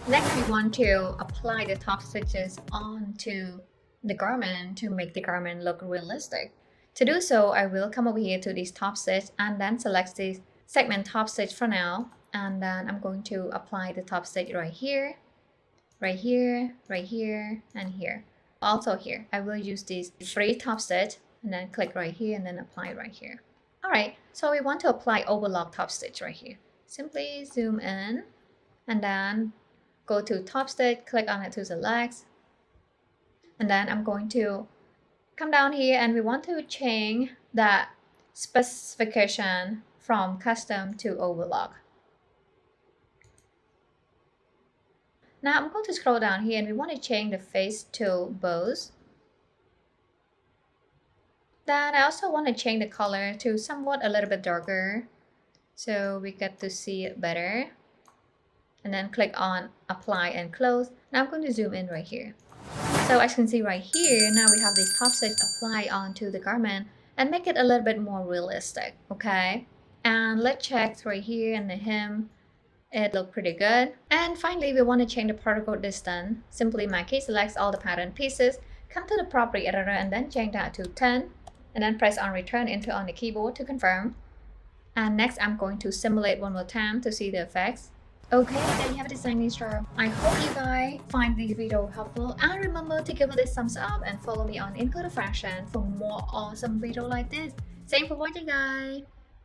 Next, we want to apply the top stitches onto the garment to make the garment look realistic. To do so, I will come over here to this top stitch and then select the segment top stitch for now. And then I'm going to apply the top stitch right here, right here, right here, and here. Also here, I will use these 3 top stitch and then click right here and then apply right here. Alright, so we want to apply overlock top stitch right here. Simply zoom in and then go to top stitch, click on it to select. And then I'm going to come down here and we want to change that specification from custom to overlock. Now I'm going to scroll down here and we want to change the face to both. Then I also want to change the color to somewhat a little bit darker so we get to see it better. And then click on apply and close. Now I'm going to zoom in right here. So as you can see right here, now we have this top stitch apply onto the garment and make it a little bit more realistic, okay? And let's check right here in the hem. It looked pretty good. And finally, we want to change the particle distance. Simply key select all the pattern pieces, come to the property editor and then change that to 10. And then press on return enter on the keyboard to confirm. And next, I'm going to simulate one more time to see the effects. Okay, there you have a design intro. I hope you guys find this video helpful and remember to give it a thumbs up and follow me on Encoder Fashion for more awesome videos like this. Thanks for watching, guys.